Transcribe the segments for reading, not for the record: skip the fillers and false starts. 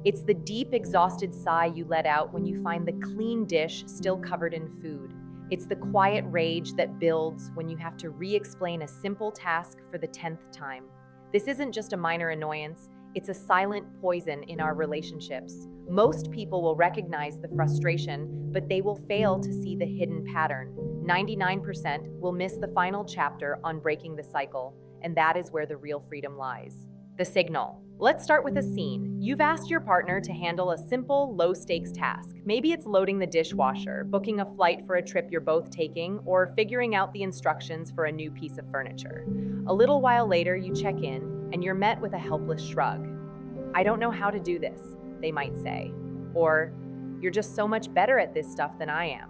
It's the deep, exhausted sigh you let out when you find the clean dish still covered in food. It's the quiet rage that builds when you have to re-explain a simple task for the 10th time. This isn't just a minor annoyance, it's a silent poison in our relationships. Most people will recognize the frustration, but they will fail to see the hidden pattern. 99% will miss the final chapter on breaking the cycle, and that is where the real freedom lies. The signal. Let's start with a scene. You've asked your partner to handle a simple, low-stakes task. Maybe it's loading the dishwasher, booking a flight for a trip you're both taking, or figuring out the instructions for a new piece of furniture. A little while later, you check in, and you're met with a helpless shrug. "I don't know how to do this," they might say. Or, "You're just so much better at this stuff than I am."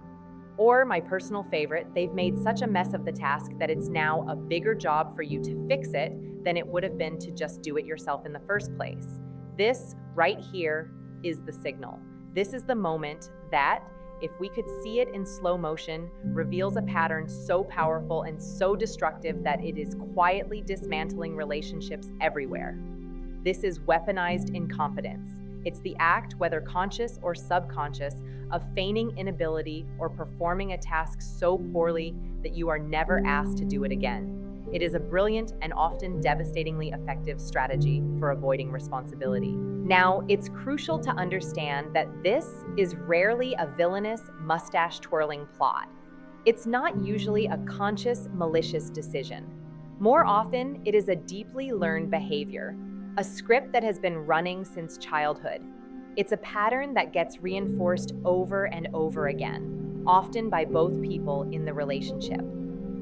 Or, my personal favorite, "They've made such a mess of the task that it's now a bigger job for you to fix it than it would have been to just do it yourself in the first place." This, right here, is the signal. This is the moment that, if we could see it in slow motion, reveals a pattern so powerful and so destructive that it is quietly dismantling relationships everywhere. This is weaponized incompetence. It's the act, whether conscious or subconscious, of feigning inability or performing a task so poorly that you are never asked to do it again. It is a brilliant and often devastatingly effective strategy for avoiding responsibility. Now, it's crucial to understand that this is rarely a villainous, mustache-twirling plot. It's not usually a conscious, malicious decision. More often, it is a deeply learned behavior, a script that has been running since childhood. It's a pattern that gets reinforced over and over again, often by both people in the relationship.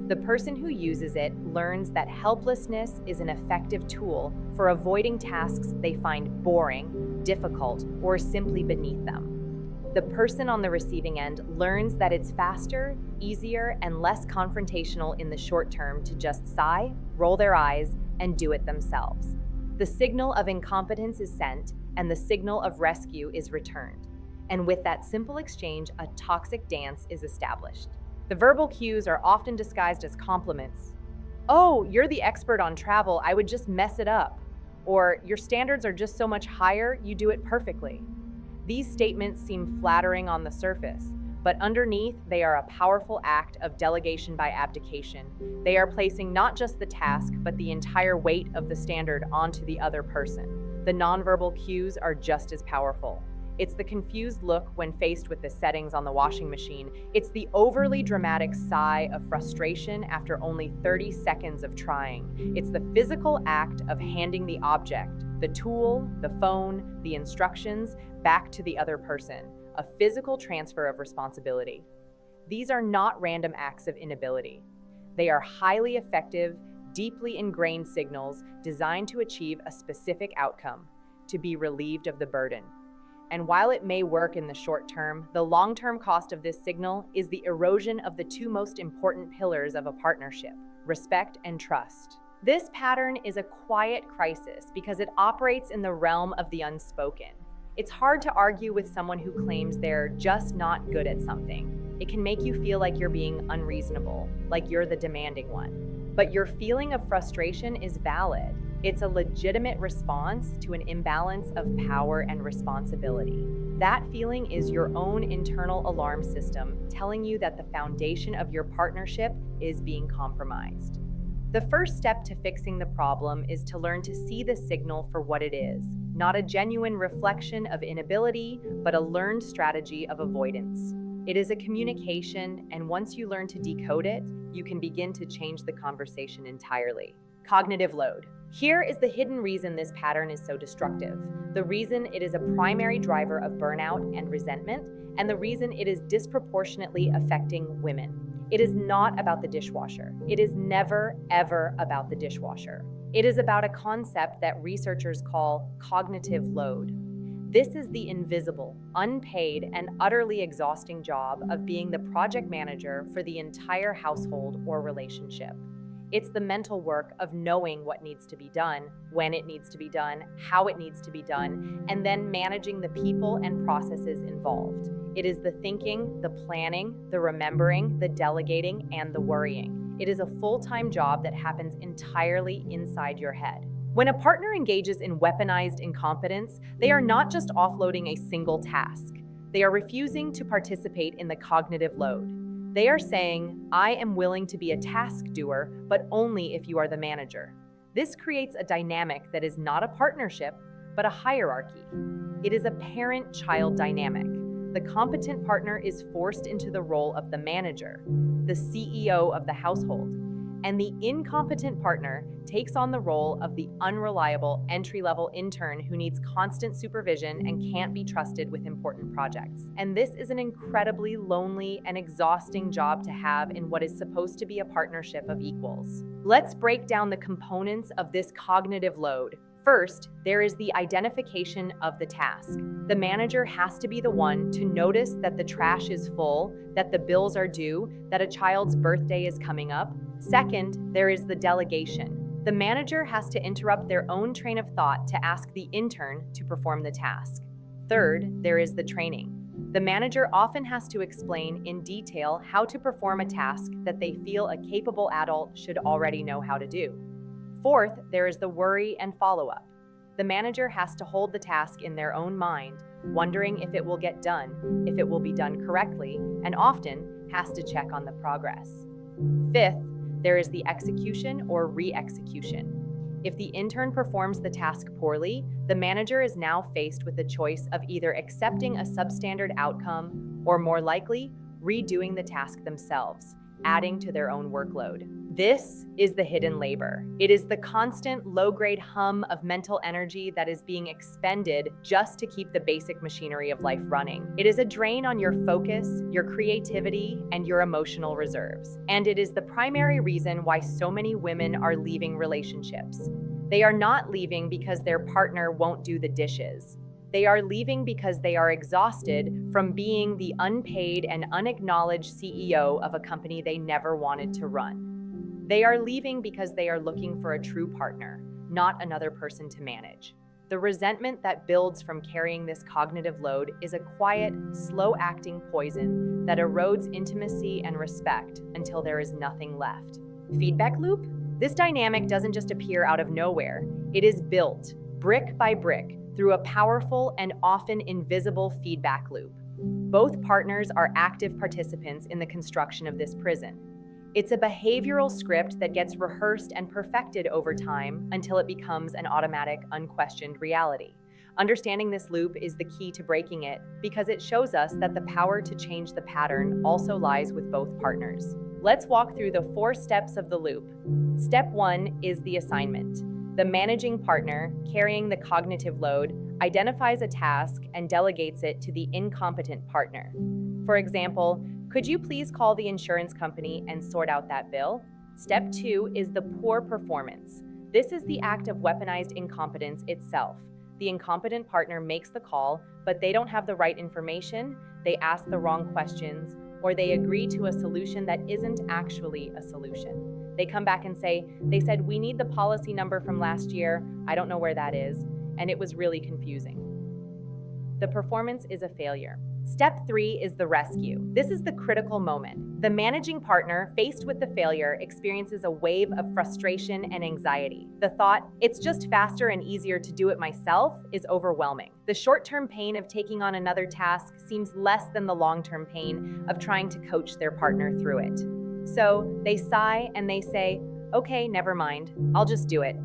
The person who uses it learns that helplessness is an effective tool for avoiding tasks they find boring, difficult, or simply beneath them. The person on the receiving end learns that it's faster, easier, and less confrontational in the short term to just sigh, roll their eyes, and do it themselves. The signal of incompetence is sent, and the signal of rescue is returned. And with that simple exchange, a toxic dance is established. The verbal cues are often disguised as compliments. "Oh, you're the expert on travel, I would just mess it up." Or, "Your standards are just so much higher, you do it perfectly." These statements seem flattering on the surface, but underneath, they are a powerful act of delegation by abdication. They are placing not just the task, but the entire weight of the standard onto the other person. The nonverbal cues are just as powerful. It's the confused look when faced with the settings on the washing machine. It's the overly dramatic sigh of frustration after only 30 seconds of trying. It's the physical act of handing the object, the tool, the phone, the instructions, back to the other person, a physical transfer of responsibility. These are not random acts of inability. They are highly effective, deeply ingrained signals designed to achieve a specific outcome, to be relieved of the burden. And while it may work in the short term, the long-term cost of this signal is the erosion of the two most important pillars of a partnership: respect and trust. This pattern is a quiet crisis because it operates in the realm of the unspoken. It's hard to argue with someone who claims they're just not good at something. It can make you feel like you're being unreasonable, like you're the demanding one. But your feeling of frustration is valid. It's a legitimate response to an imbalance of power and responsibility. That feeling is your own internal alarm system telling you that the foundation of your partnership is being compromised. The first step to fixing the problem is to learn to see the signal for what it is, not a genuine reflection of inability, but a learned strategy of avoidance. It is a communication, and once you learn to decode it, you can begin to change the conversation entirely. Cognitive load. Here is the hidden reason this pattern is so destructive, the reason it is a primary driver of burnout and resentment, and the reason it is disproportionately affecting women. It is not about the dishwasher. It is never, ever about the dishwasher. It is about a concept that researchers call cognitive load. This is the invisible, unpaid, and utterly exhausting job of being the project manager for the entire household or relationship. It's the mental work of knowing what needs to be done, when it needs to be done, how it needs to be done, and then managing the people and processes involved. It is the thinking, the planning, the remembering, the delegating, and the worrying. It is a full-time job that happens entirely inside your head. When a partner engages in weaponized incompetence, they are not just offloading a single task. They are refusing to participate in the cognitive load. They are saying, I am willing to be a task doer, but only if you are the manager. This creates a dynamic that is not a partnership, but a hierarchy. It is a parent-child dynamic. The competent partner is forced into the role of the manager, the CEO of the household, and the incompetent partner takes on the role of the unreliable entry-level intern who needs constant supervision and can't be trusted with important projects. And this is an incredibly lonely and exhausting job to have in what is supposed to be a partnership of equals. Let's break down the components of this cognitive load. First, there is the identification of the task. The manager has to be the one to notice that the trash is full, that the bills are due, that a child's birthday is coming up. Second, there is the delegation. The manager has to interrupt their own train of thought to ask the intern to perform the task. Third, there is the training. The manager often has to explain in detail how to perform a task that they feel a capable adult should already know how to do. Fourth, there is the worry and follow-up. The manager has to hold the task in their own mind, wondering if it will get done, if it will be done correctly, and often has to check on the progress. Fifth, there is the execution or re-execution. If the intern performs the task poorly, the manager is now faced with the choice of either accepting a substandard outcome or, more likely, redoing the task themselves, adding to their own workload. This is the hidden labor. It is the constant low-grade hum of mental energy that is being expended just to keep the basic machinery of life running. It is a drain on your focus, your creativity, and your emotional reserves. And it is the primary reason why so many women are leaving relationships. They are not leaving because their partner won't do the dishes. They are leaving because they are exhausted from being the unpaid and unacknowledged CEO of a company they never wanted to run. They are leaving because they are looking for a true partner, not another person to manage. The resentment that builds from carrying this cognitive load is a quiet, slow-acting poison that erodes intimacy and respect until there is nothing left. Feedback loop? This dynamic doesn't just appear out of nowhere. It is built, brick by brick, through a powerful and often invisible feedback loop. Both partners are active participants in the construction of this prison. It's a behavioral script that gets rehearsed and perfected over time until it becomes an automatic, unquestioned reality. Understanding this loop is the key to breaking it because it shows us that the power to change the pattern also lies with both partners. Let's walk through the 4 steps of the loop. Step 1 is the assignment. The managing partner, carrying the cognitive load, identifies a task and delegates it to the incompetent partner. For example, could you please call the insurance company and sort out that bill? Step 2 is the poor performance. This is the act of weaponized incompetence itself. The incompetent partner makes the call, but they don't have the right information, they ask the wrong questions, or they agree to a solution that isn't actually a solution. They come back and say, they said we need the policy number from last year, I don't know where that is, and it was really confusing. The performance is a failure. Step 3 is the rescue. This is the critical moment. The managing partner, faced with the failure, experiences a wave of frustration and anxiety. The thought, it's just faster and easier to do it myself, is overwhelming. The short-term pain of taking on another task seems less than the long-term pain of trying to coach their partner through it. So they sigh and they say, okay, never mind, I'll just do it.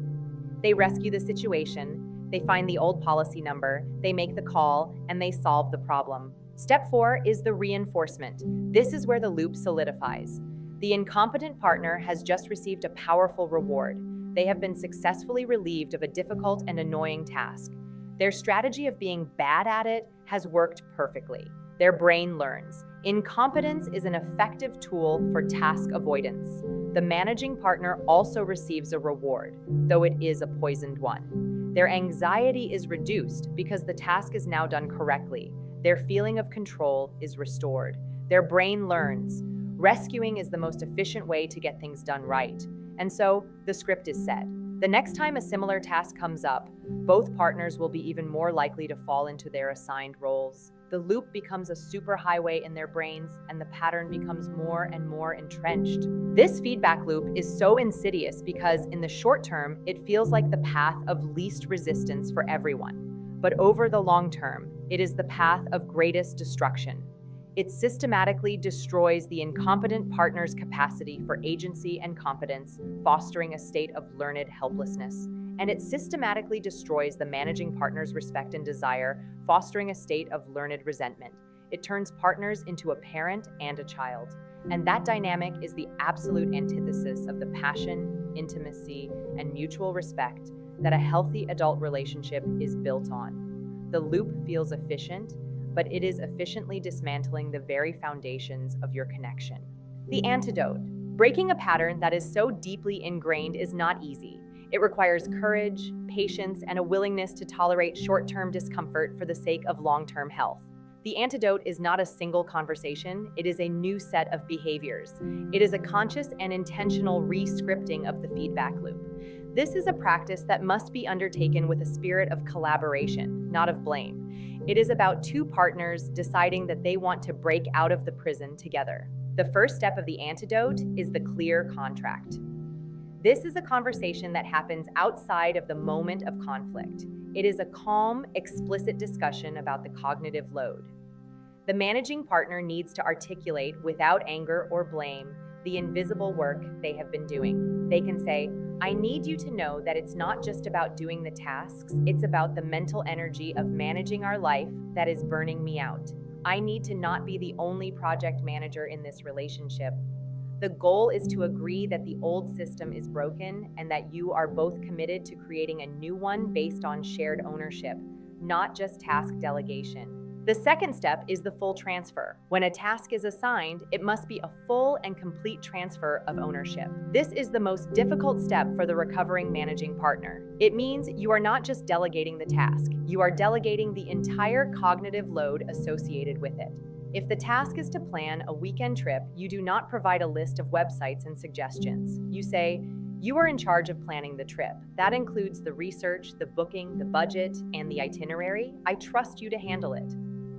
They rescue the situation, they find the old policy number, they make the call, and they solve the problem. Step 4 is the reinforcement. This is where the loop solidifies. The incompetent partner has just received a powerful reward. They have been successfully relieved of a difficult and annoying task. Their strategy of being bad at it has worked perfectly. Their brain learns. Incompetence is an effective tool for task avoidance. The managing partner also receives a reward, though it is a poisoned one. Their anxiety is reduced because the task is now done correctly. Their feeling of control is restored. Their brain learns. Rescuing is the most efficient way to get things done right. And so, the script is set. The next time a similar task comes up, both partners will be even more likely to fall into their assigned roles. The loop becomes a superhighway in their brains, and the pattern becomes more and more entrenched. This feedback loop is so insidious because, in the short term, it feels like the path of least resistance for everyone. But over the long term, it is the path of greatest destruction. It systematically destroys the incompetent partner's capacity for agency and competence, fostering a state of learned helplessness. And it systematically destroys the managing partner's respect and desire, fostering a state of learned resentment. It turns partners into a parent and a child. And that dynamic is the absolute antithesis of the passion, intimacy, and mutual respect that a healthy adult relationship is built on. The loop feels efficient, but it is efficiently dismantling the very foundations of your connection. The antidote. Breaking a pattern that is so deeply ingrained is not easy. It requires courage, patience, and a willingness to tolerate short-term discomfort for the sake of long-term health. The antidote is not a single conversation, it is a new set of behaviors. It is a conscious and intentional re-scripting of the feedback loop. This is a practice that must be undertaken with a spirit of collaboration, not of blame. It is about two partners deciding that they want to break out of the prison together. The first step of the antidote is the clear contract. This is a conversation that happens outside of the moment of conflict. It is a calm, explicit discussion about the cognitive load. The managing partner needs to articulate, without anger or blame, the invisible work they have been doing. They can say, I need you to know that it's not just about doing the tasks, it's about the mental energy of managing our life that is burning me out. I need to not be the only project manager in this relationship. The goal is to agree that the old system is broken and that you are both committed to creating a new one based on shared ownership, not just task delegation. The second step is the full transfer. When a task is assigned, it must be a full and complete transfer of ownership. This is the most difficult step for the recovering managing partner. It means you are not just delegating the task, you are delegating the entire cognitive load associated with it. If the task is to plan a weekend trip, you do not provide a list of websites and suggestions. You say, you are in charge of planning the trip. That includes the research, the booking, the budget, and the itinerary. I trust you to handle it.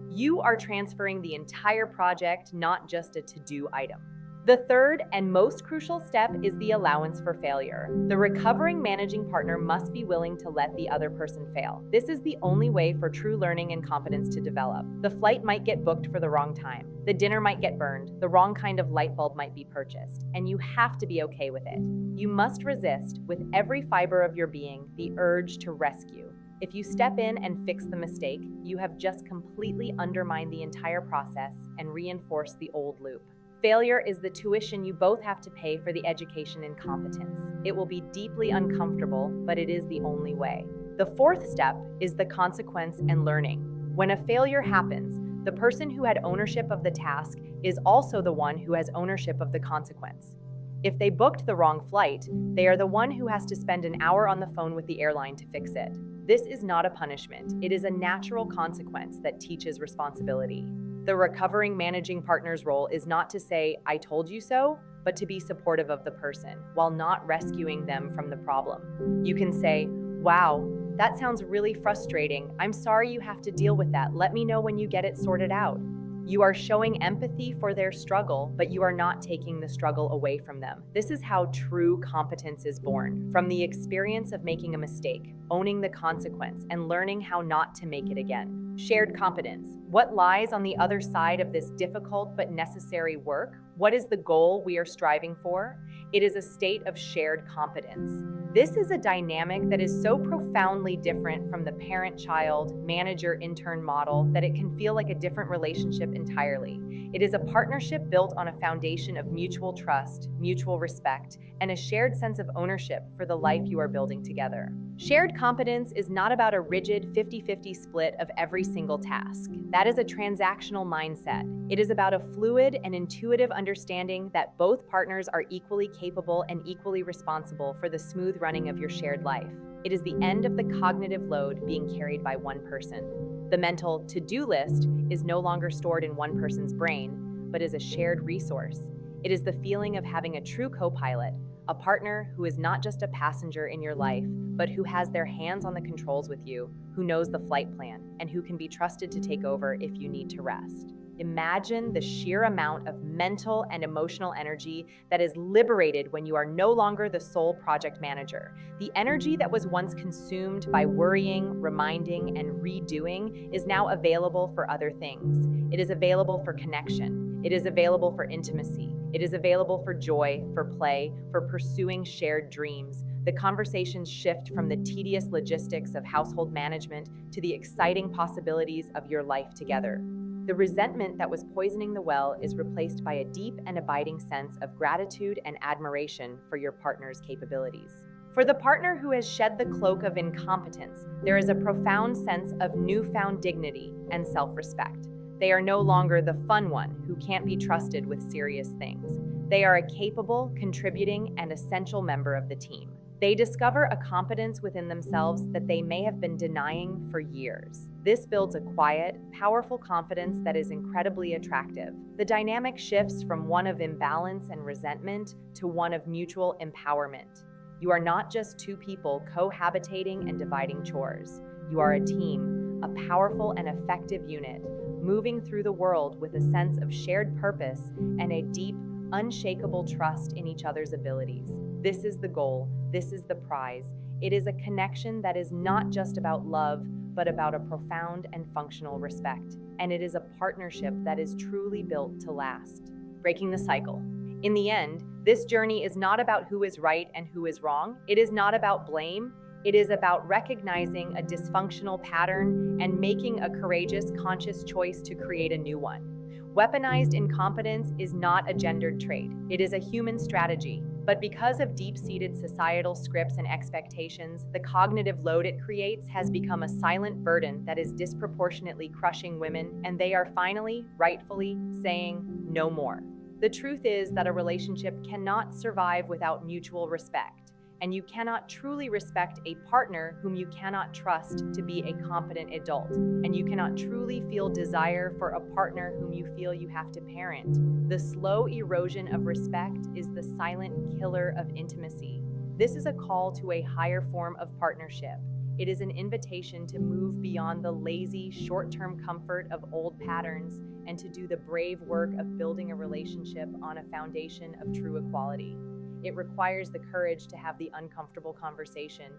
You are transferring the entire project, not just a to-do item. The third and most crucial step is the allowance for failure. The recovering managing partner must be willing to let the other person fail. This is the only way for true learning and competence to develop. The flight might get booked for the wrong time. The dinner might get burned. The wrong kind of light bulb might be purchased. And you have to be okay with it. You must resist, with every fiber of your being, the urge to rescue. If you step in and fix the mistake, you have just completely undermined the entire process and reinforced the old loop. Failure is the tuition you both have to pay for the education in competence. It will be deeply uncomfortable, but it is the only way. The fourth step is the consequence and learning. When a failure happens, the person who had ownership of the task is also the one who has ownership of the consequence. If they booked the wrong flight, they are the one who has to spend an hour on the phone with the airline to fix it. This is not a punishment. It is a natural consequence that teaches responsibility. The recovering managing partner's role is not to say, I told you so, but to be supportive of the person while not rescuing them from the problem. You can say, wow, that sounds really frustrating. I'm sorry you have to deal with that. Let me know when you get it sorted out. You are showing empathy for their struggle, but you are not taking the struggle away from them. This is how true competence is born, from the experience of making a mistake, owning the consequence, and learning how not to make it again. Shared competence. What lies on the other side of this difficult but necessary work? What is the goal we are striving for? It is a state of shared competence. This is a dynamic that is so profoundly different from the parent-child, manager-intern model that it can feel like a different relationship entirely. It is a partnership built on a foundation of mutual trust, mutual respect, and a shared sense of ownership for the life you are building together. Shared competence is not about a rigid 50-50 split of every single task. That is a transactional mindset. It is about a fluid and intuitive understanding that both partners are equally capable and equally responsible for the smooth running of your shared life. It is the end of the cognitive load being carried by one person. The mental to-do list is no longer stored in one person's brain, but is a shared resource. It is the feeling of having a true co-pilot, A partner who is not just a passenger in your life, but who has their hands on the controls with you, who knows the flight plan, and who can be trusted to take over if you need to rest. Imagine the sheer amount of mental and emotional energy that is liberated when you are no longer the sole project manager. The energy that was once consumed by worrying, reminding, and redoing is now available for other things. It is available for connection. It is available for intimacy. It is available for joy, for play, for pursuing shared dreams. The conversations shift from the tedious logistics of household management to the exciting possibilities of your life together. The resentment that was poisoning the well is replaced by a deep and abiding sense of gratitude and admiration for your partner's capabilities. For the partner who has shed the cloak of incompetence, there is a profound sense of newfound dignity and self-respect. They are no longer the fun one who can't be trusted with serious things. They are a capable, contributing, and essential member of the team. They discover a competence within themselves that they may have been denying for years. This builds a quiet, powerful confidence that is incredibly attractive. The dynamic shifts from one of imbalance and resentment to one of mutual empowerment. You are not just two people cohabitating and dividing chores. You are a team, a powerful and effective unit, moving through the world with a sense of shared purpose and a deep, unshakable trust in each other's abilities. This is the goal. This is the prize. It is a connection that is not just about love, but about a profound and functional respect. And it is a partnership that is truly built to last. Breaking the cycle. In the end, this journey is not about who is right and who is wrong. It is not about blame. It is about recognizing a dysfunctional pattern and making a courageous, conscious choice to create a new one. Weaponized incompetence is not a gendered trait. It is a human strategy. But because of deep-seated societal scripts and expectations, the cognitive load it creates has become a silent burden that is disproportionately crushing women, and they are finally, rightfully, saying no more. The truth is that a relationship cannot survive without mutual respect, and you cannot truly respect a partner whom you cannot trust to be a competent adult, and you cannot truly feel desire for a partner whom you feel you have to parent. The slow erosion of respect is the silent killer of intimacy. This is a call to a higher form of partnership. It is an invitation to move beyond the lazy, short-term comfort of old patterns and to do the brave work of building a relationship on a foundation of true equality. It requires the courage to have the uncomfortable conversation.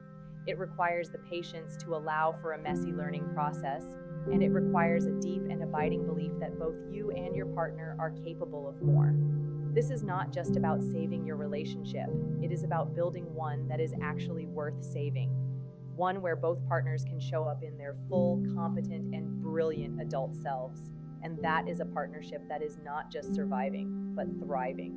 It requires the patience to allow for a messy learning process. And it requires a deep and abiding belief that both you and your partner are capable of more. This is not just about saving your relationship. It is about building one that is actually worth saving. One where both partners can show up in their full, competent, and brilliant adult selves. And that is a partnership that is not just surviving, but thriving.